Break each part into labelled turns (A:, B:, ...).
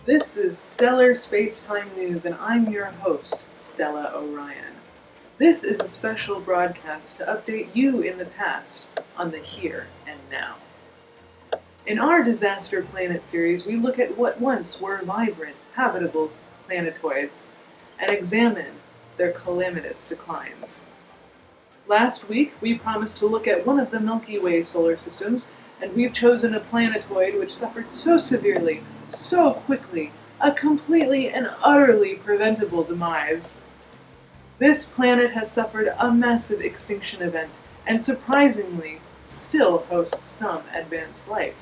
A: This is Stellar Spacetime News, and I'm your host, Stella Orion. This is a special broadcast to update you in the past on the here and now. In our Disaster Planet series, we look at what once were vibrant, habitable planetoids and examine their calamitous declines. Last week, we promised to look at one of the Milky Way solar systems, and we've chosen a planetoid which suffered so severely, so quickly, a completely and utterly preventable demise. This planet has suffered a massive extinction event, and surprisingly, still hosts some advanced life,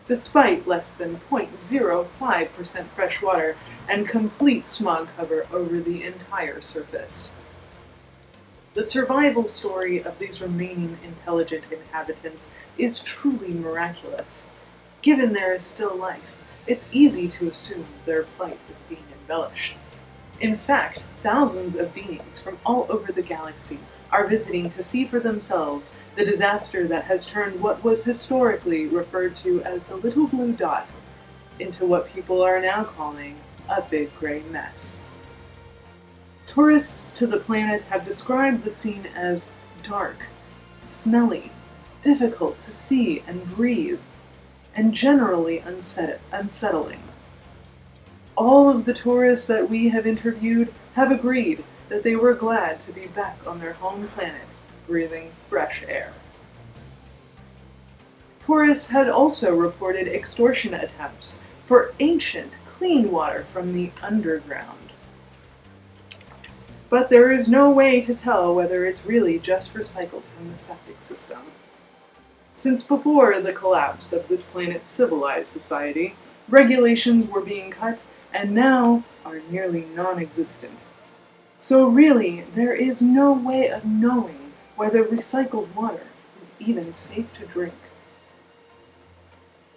A: despite less than 0.05% fresh water and complete smog cover over the entire surface. The survival story of these remaining intelligent inhabitants is truly miraculous. Given there is still life, it's easy to assume their plight is being embellished. In fact, thousands of beings from all over the galaxy are visiting to see for themselves the disaster that has turned what was historically referred to as the little blue dot into what people are now calling a big gray mess. Tourists to the planet have described the scene as dark, smelly, difficult to see and breathe, and generally unsettling. All of the tourists that we have interviewed have agreed that they were glad to be back on their home planet, breathing fresh air. Tourists had also reported extortion attempts for ancient, clean water from the underground. But there is no way to tell whether it's really just recycled from the septic system. Since before the collapse of this planet's civilized society, regulations were being cut and now are nearly non-existent. So really, there is no way of knowing whether recycled water is even safe to drink.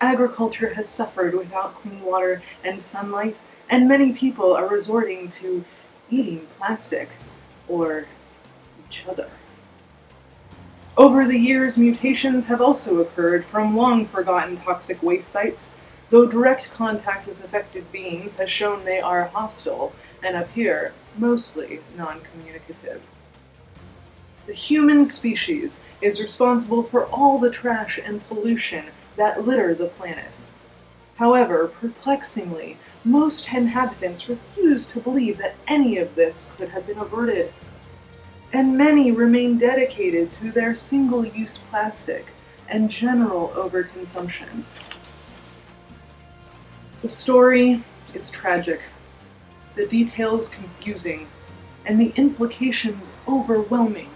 A: Agriculture has suffered without clean water and sunlight, and many people are resorting to eating plastic, or each other. Over the years, mutations have also occurred from long-forgotten toxic waste sites, though direct contact with affected beings has shown they are hostile and appear mostly non-communicative. The human species is responsible for all the trash and pollution that litter the planet. However, perplexingly, most inhabitants refuse to believe that any of this could have been averted. And many remain dedicated to their single-use plastic and general overconsumption. The story is tragic, the details confusing, and the implications overwhelming.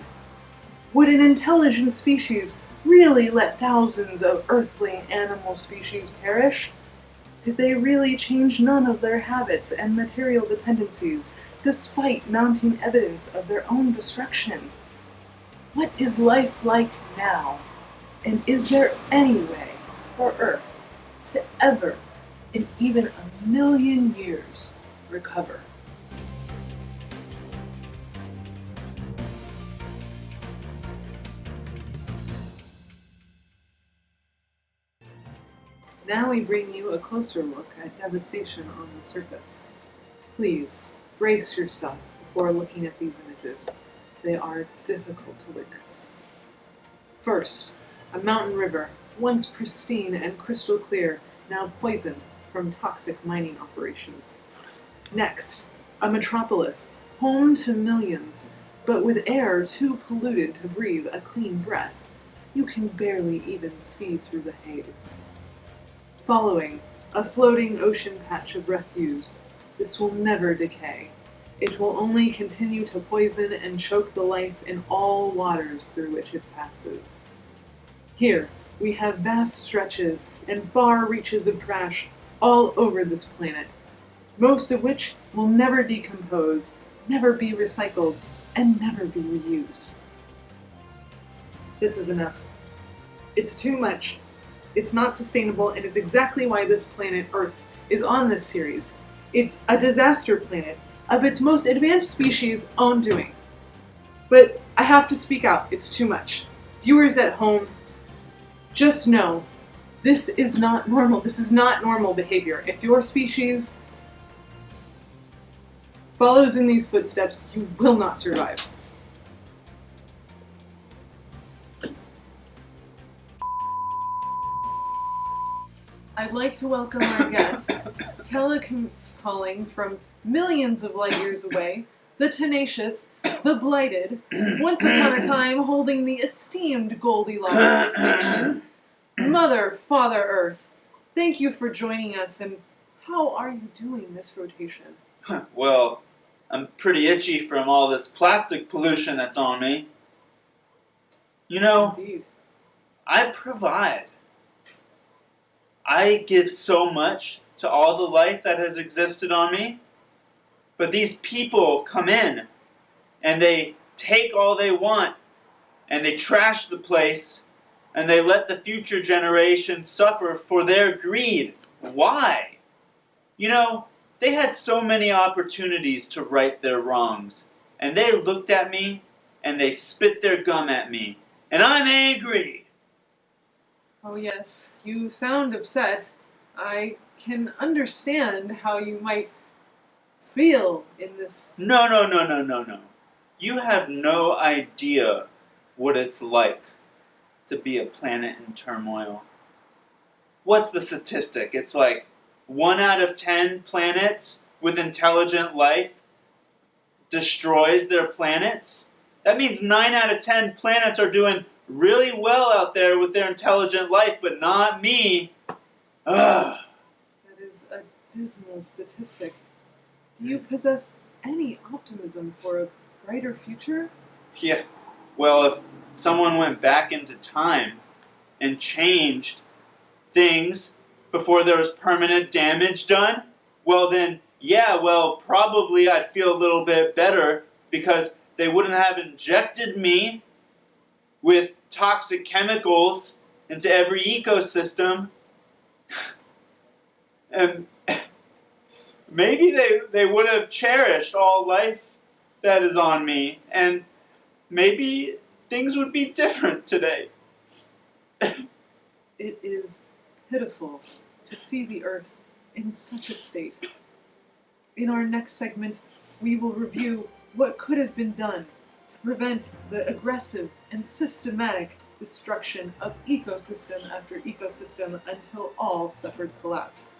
A: Would an intelligent species really let thousands of earthling animal species perish? Did they really change none of their habits and material dependencies, despite mounting evidence of their own destruction? What is life like now? And is there any way for Earth to ever, in even 1,000,000 years, recover? Now we bring you a closer look at devastation on the surface. Please, brace yourself before looking at these images. They are difficult to witness. First, a mountain river, once pristine and crystal clear, now poisoned from toxic mining operations. Next, a metropolis, home to millions, but with air too polluted to breathe a clean breath. You can barely even see through the haze. Following, a floating ocean patch of refuse. This will never decay. It will only continue to poison and choke the life in all waters through which it passes. Here, we have vast stretches and far reaches of trash all over this planet, most of which will never decompose, never be recycled, and never be reused. This is enough. It's too much. It's not sustainable, and it's exactly why this planet, Earth, is on this series. It's a disaster planet of its most advanced species' own doing. But I have to speak out. It's too much. Viewers at home, just know This is not normal. This is not normal behavior. If your species follows in these footsteps, you will not survive. I'd like to welcome our guest, telecalling from millions of light years away, the tenacious, the blighted, once upon a time holding the esteemed Goldilocks distinction, Mother, Father Earth. Thank you for joining us, and how are you doing this rotation?
B: Well, I'm pretty itchy from all this plastic pollution that's on me. You know,
A: Indeed.
B: I provide. I give so much to all the life that has existed on me, but these people come in and they take all they want and they trash the place and they let the future generations suffer for their greed. Why? You know, they had so many opportunities to right their wrongs, and they looked at me and they spit their gum at me, and I'm angry.
A: Oh yes, you sound upset. I can understand how you might feel in this.
B: No. You have no idea what it's like to be a planet in turmoil. What's the statistic? It's like 1 out of 10 planets with intelligent life destroys their planets. That means 9 out of 10 planets are doing really well out there with their intelligent life, but not me. Ugh.
A: That is a dismal statistic. Do you possess any optimism for a brighter future?
B: Yeah. Well, if someone went back into time and changed things before there was permanent damage done, well then, probably I'd feel a little bit better because they wouldn't have injected me with toxic chemicals into every ecosystem. And maybe they would have cherished all life that is on me, and maybe things would be different today.
A: It is pitiful to see the Earth in such a state. In our next segment, we will review what could have been done to prevent the aggressive and systematic destruction of ecosystem after ecosystem until all suffered collapse.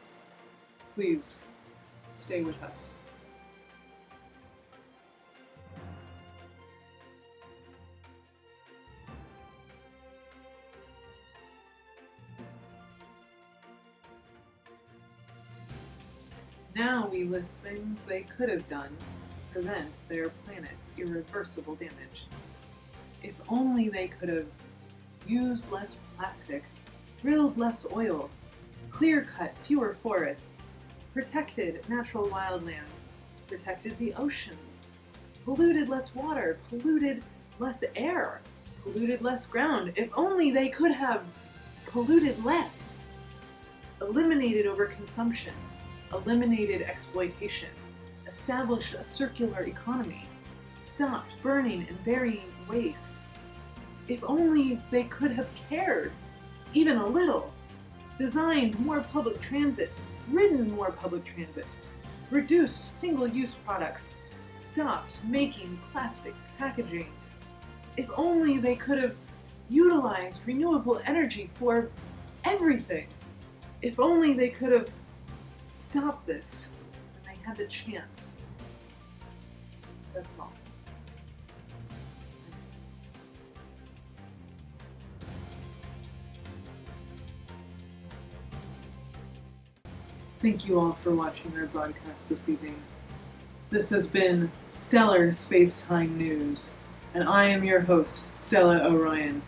A: Please, stay with us. Now we list things they could have done to prevent their planet's irreversible damage. If only they could have used less plastic, drilled less oil, clear-cut fewer forests, protected natural wildlands, protected the oceans, polluted less water, polluted less air, polluted less ground. If only they could have polluted less, eliminated overconsumption, eliminated exploitation, established a circular economy, stopped burning and burying waste. If only they could have cared, even a little, designed more public transit, ridden more public transit, reduced single-use products, stopped making plastic packaging. If only they could have utilized renewable energy for everything. If only they could have stopped this when they had the chance. That's all. Thank you all for watching our broadcast this evening. This has been Stellar Space-Time News, and I am your host, Stella Orion.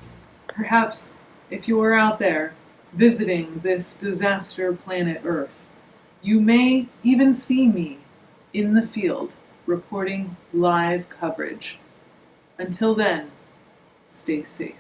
A: Perhaps, if you are out there visiting this disaster planet Earth, you may even see me in the field reporting live coverage. Until then, stay safe.